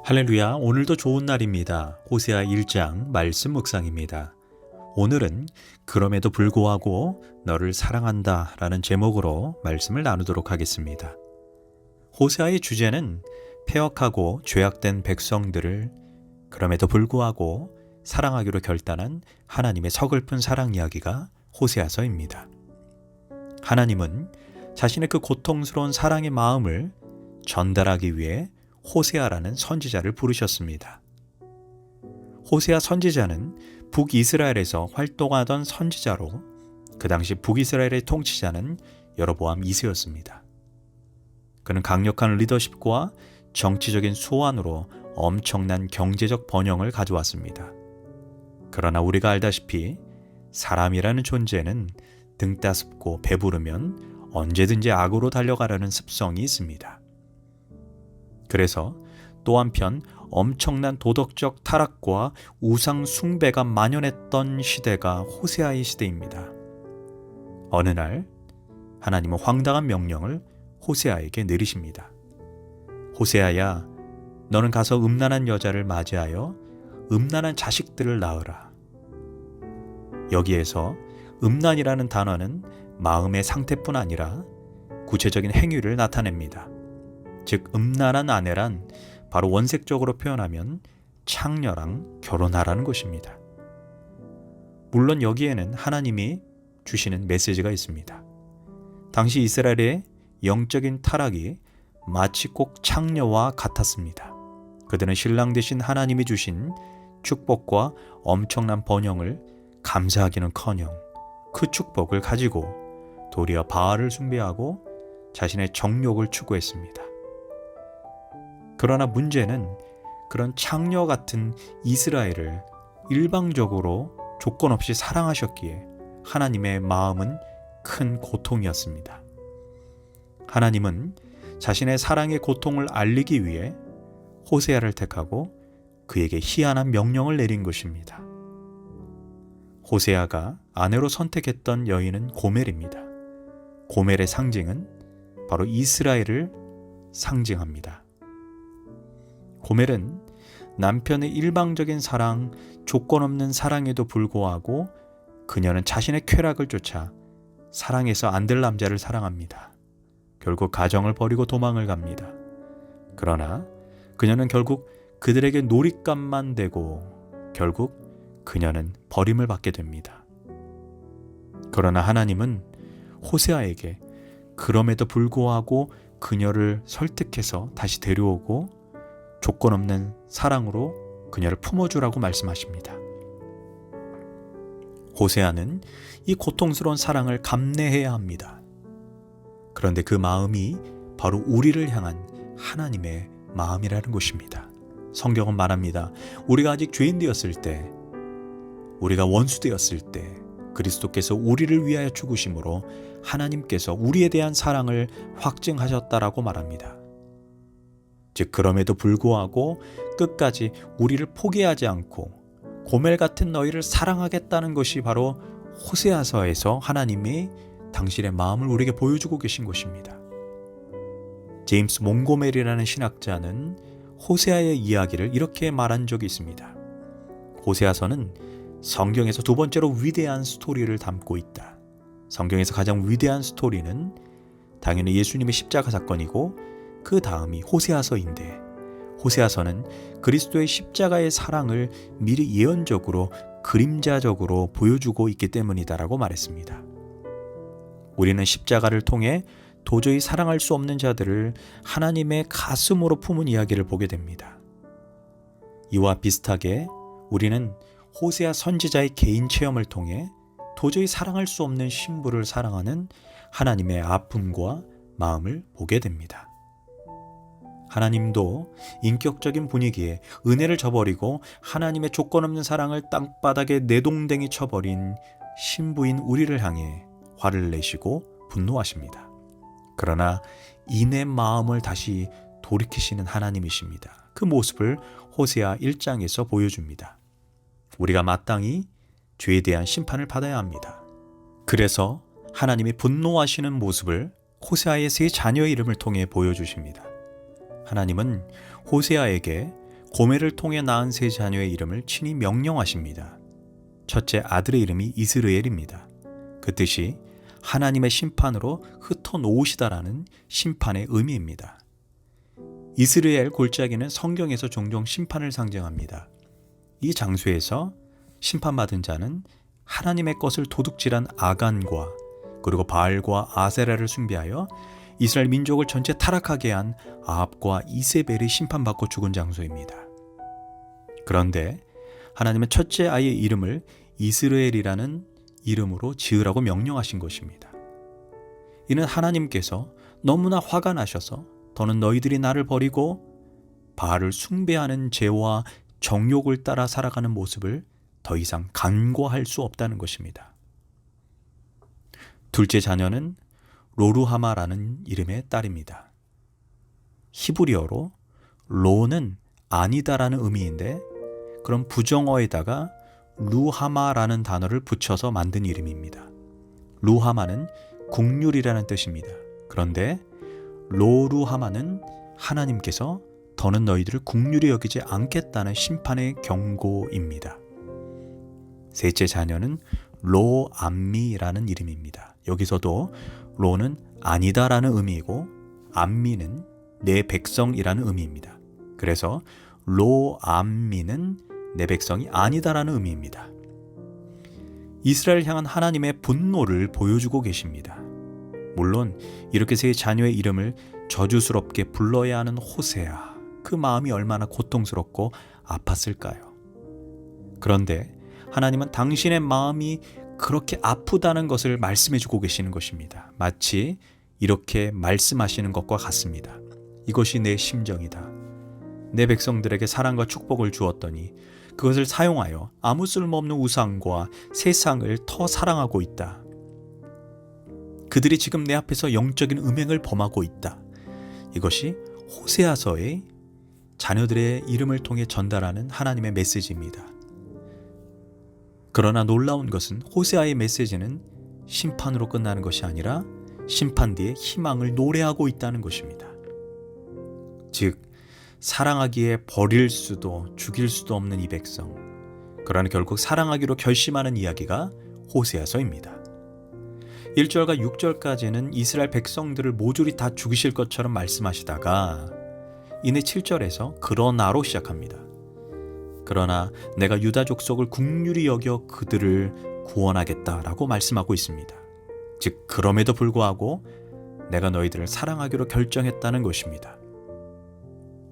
할렐루야, 오늘도 좋은 날입니다. 호세아 1장 말씀 묵상입니다. 오늘은 그럼에도 불구하고 너를 사랑한다 라는 제목으로 말씀을 나누도록 하겠습니다. 호세아의 주제는 패역하고 죄악된 백성들을 그럼에도 불구하고 사랑하기로 결단한 하나님의 서글픈 사랑 이야기가 호세아서입니다. 하나님은 자신의 그 고통스러운 사랑의 마음을 전달하기 위해 호세아라는 선지자를 부르셨습니다. 호세아 선지자는 북이스라엘에서 활동하던 선지자로 그 당시 북이스라엘의 통치자는 여로보암 2세였습니다. 그는 강력한 리더십과 정치적인 수완으로 엄청난 경제적 번영을 가져왔습니다. 그러나 우리가 알다시피 사람이라는 존재는 등 따숩고 배부르면 언제든지 악으로 달려가려는 습성이 있습니다. 그래서 또 한편 엄청난 도덕적 타락과 우상 숭배가 만연했던 시대가 호세아의 시대입니다. 어느 날 하나님은 황당한 명령을 호세아에게 내리십니다. 호세아야, 너는 가서 음란한 여자를 맞이하여 음란한 자식들을 낳으라. 여기에서 음란이라는 단어는 마음의 상태뿐 아니라 구체적인 행위를 나타냅니다. 즉 음란한 아내란 바로 원색적으로 표현하면 창녀랑 결혼하라는 것입니다. 물론 여기에는 하나님이 주시는 메시지가 있습니다. 당시 이스라엘의 영적인 타락이 마치 꼭 창녀와 같았습니다. 그들은 신랑 되신 하나님이 주신 축복과 엄청난 번영을 감사하기는커녕 그 축복을 가지고 도리어 바알을 숭배하고 자신의 정욕을 추구했습니다. 그러나 문제는 그런 창녀 같은 이스라엘을 일방적으로 조건 없이 사랑하셨기에 하나님의 마음은 큰 고통이었습니다. 하나님은 자신의 사랑의 고통을 알리기 위해 호세아를 택하고 그에게 희한한 명령을 내린 것입니다. 호세아가 아내로 선택했던 여인은 고멜입니다. 고멜의 상징은 바로 이스라엘을 상징합니다. 고멜은 남편의 일방적인 사랑, 조건 없는 사랑에도 불구하고 그녀는 자신의 쾌락을 쫓아 사랑해서 안 될 남자를 사랑합니다. 결국 가정을 버리고 도망을 갑니다. 그러나 그녀는 결국 그들에게 놀잇감만 되고 결국 그녀는 버림을 받게 됩니다. 그러나 하나님은 호세아에게 그럼에도 불구하고 그녀를 설득해서 다시 데려오고 조건 없는 사랑으로 그녀를 품어주라고 말씀하십니다. 호세아는 이 고통스러운 사랑을 감내해야 합니다. 그런데 그 마음이 바로 우리를 향한 하나님의 마음이라는 것입니다. 성경은 말합니다. 우리가 아직 죄인 되었을 때, 우리가 원수 되었을 때 그리스도께서 우리를 위하여 죽으심으로 하나님께서 우리에 대한 사랑을 확증하셨다라고 말합니다. 즉 그럼에도 불구하고 끝까지 우리를 포기하지 않고 고멜 같은 너희를 사랑하겠다는 것이 바로 호세아서에서 하나님이 당신의 마음을 우리에게 보여주고 계신 것입니다. 제임스 몽고메리라는 신학자는 호세아의 이야기를 이렇게 말한 적이 있습니다. 호세아서는 성경에서 두 번째로 위대한 스토리를 담고 있다. 성경에서 가장 위대한 스토리는 당연히 예수님의 십자가 사건이고 그 다음이 호세아서인데 호세아서는 그리스도의 십자가의 사랑을 미리 예언적으로 그림자적으로 보여주고 있기 때문이다라고 말했습니다. 우리는 십자가를 통해 도저히 사랑할 수 없는 자들을 하나님의 가슴으로 품은 이야기를 보게 됩니다. 이와 비슷하게 우리는 호세아 선지자의 개인 체험을 통해 도저히 사랑할 수 없는 신부를 사랑하는 하나님의 아픔과 마음을 보게 됩니다. 하나님도 인격적인 분위기에 은혜를 저버리고 하나님의 조건 없는 사랑을 땅바닥에 내동댕이 쳐버린 신부인 우리를 향해 화를 내시고 분노하십니다. 그러나 이내 마음을 다시 돌이키시는 하나님이십니다. 그 모습을 호세아 1장에서 보여줍니다. 우리가 마땅히 죄에 대한 심판을 받아야 합니다. 그래서 하나님이 분노하시는 모습을 호세아의 세 자녀의 이름을 통해 보여주십니다. 하나님은 호세아에게 고멜을 통해 낳은 세 자녀의 이름을 친히 명령하십니다. 첫째 아들의 이름이 이스르엘입니다. 그 뜻이 하나님의 심판으로 흩어놓으시다라는 심판의 의미입니다. 이스라엘 골짜기는 성경에서 종종 심판을 상징합니다. 이 장소에서 심판받은 자는 하나님의 것을 도둑질한 아간과 그리고 바알과 아세라를 숭배하여 이스라엘 민족을 전체 타락하게 한 아합과 이세벨이 심판받고 죽은 장소입니다. 그런데 하나님은 첫째 아이의 이름을 이스라엘이라는 이름으로 지으라고 명령하신 것입니다. 이는 하나님께서 너무나 화가 나셔서 더는 너희들이 나를 버리고 바알을 숭배하는 죄와 정욕을 따라 살아가는 모습을 더 이상 간과할 수 없다는 것입니다. 둘째 자녀는 로루하마라는 이름의 딸입니다. 히브리어로 로는 아니다라는 의미인데 그런 부정어에다가 루하마라는 단어를 붙여서 만든 이름입니다. 루하마는 국률이라는 뜻입니다. 그런데 로루하마는 하나님께서 더는 너희들을 국률이 여기지 않겠다는 심판의 경고입니다. 셋째 자녀는 로암미라는 이름입니다. 여기서도 로는 아니다라는 의미이고 암미는 내 백성이라는 의미입니다. 그래서 로암미는 내 백성이 아니다라는 의미입니다. 이스라엘 향한 하나님의 분노를 보여주고 계십니다. 물론 이렇게 세 자녀의 이름을 저주스럽게 불러야 하는 호세아, 그 마음이 얼마나 고통스럽고 아팠을까요? 그런데 하나님은 당신의 마음이 그렇게 아프다는 것을 말씀해주고 계시는 것입니다. 마치 이렇게 말씀하시는 것과 같습니다. 이것이 내 심정이다. 내 백성들에게 사랑과 축복을 주었더니 그것을 사용하여 아무 쓸모없는 우상과 세상을 더 사랑하고 있다. 그들이 지금 내 앞에서 영적인 음행을 범하고 있다. 이것이 호세아서의 자녀들의 이름을 통해 전달하는 하나님의 메시지입니다. 그러나 놀라운 것은 호세아의 메시지는 심판으로 끝나는 것이 아니라 심판 뒤에 희망을 노래하고 있다는 것입니다. 즉 사랑하기에 버릴 수도 죽일 수도 없는 이 백성, 그러나 결국 사랑하기로 결심하는 이야기가 호세아서입니다. 1절과 6절까지는 이스라엘 백성들을 모조리 다 죽이실 것처럼 말씀하시다가 이내 7절에서 그러나로 시작합니다. 그러나 내가 유다 족속을 긍휼히 여겨 그들을 구원하겠다라고 말씀하고 있습니다. 즉 그럼에도 불구하고 내가 너희들을 사랑하기로 결정했다는 것입니다.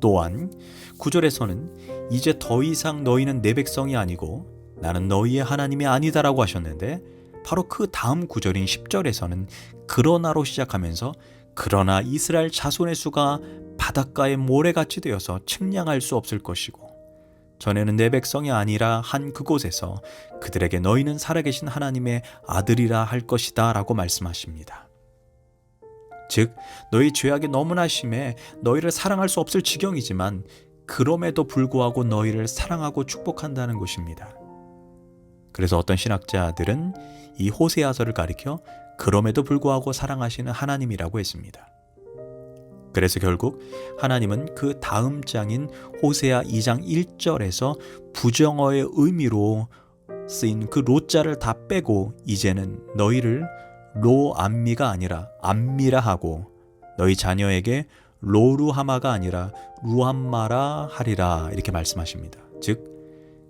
또한 9절에서는 이제 더 이상 너희는 내 백성이 아니고 나는 너희의 하나님이 아니다라고 하셨는데 바로 그 다음 구절인 10절에서는 그러나로 시작하면서 그러나 이스라엘 자손의 수가 바닷가의 모래같이 되어서 측량할 수 없을 것이고 전에는 내 백성이 아니라 한 그곳에서 그들에게 너희는 살아계신 하나님의 아들이라 할 것이다 라고 말씀하십니다. 즉 너희 죄악이 너무나 심해 너희를 사랑할 수 없을 지경이지만 그럼에도 불구하고 너희를 사랑하고 축복한다는 것입니다. 그래서 어떤 신학자들은 이 호세아서를 가리켜 그럼에도 불구하고 사랑하시는 하나님이라고 했습니다. 그래서 결국 하나님은 그 다음 장인 호세아 2장 1절에서 부정어의 의미로 쓰인 그 로자를 다 빼고 이제는 너희를 로암미가 아니라 암미라 하고 너희 자녀에게 로루하마가 아니라 루함마라 하리라 이렇게 말씀하십니다. 즉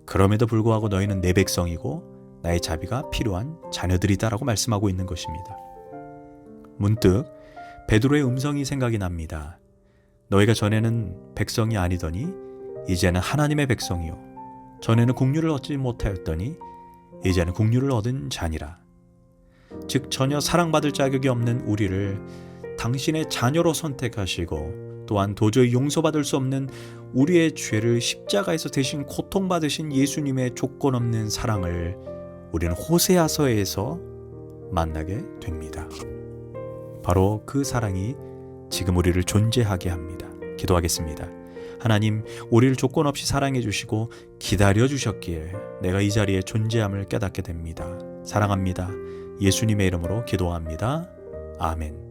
그럼에도 불구하고 너희는 내 백성이고 나의 자비가 필요한 자녀들이다라고 말씀하고 있는 것입니다. 문득 베드로의 음성이 생각이 납니다. 너희가 전에는 백성이 아니더니 이제는 하나님의 백성이요 전에는 국류를 얻지 못하였더니 이제는 국류를 얻은 자니라. 즉 전혀 사랑받을 자격이 없는 우리를 당신의 자녀로 선택하시고 또한 도저히 용서받을 수 없는 우리의 죄를 십자가에서 대신 고통받으신 예수님의 조건 없는 사랑을 우리는 호세아서에서 만나게 됩니다. 바로 그 사랑이 지금 우리를 존재하게 합니다. 기도하겠습니다. 하나님, 우리를 조건 없이 사랑해 주시고 기다려 주셨기에 내가 이 자리에 존재함을 깨닫게 됩니다. 사랑합니다. 예수님의 이름으로 기도합니다. 아멘.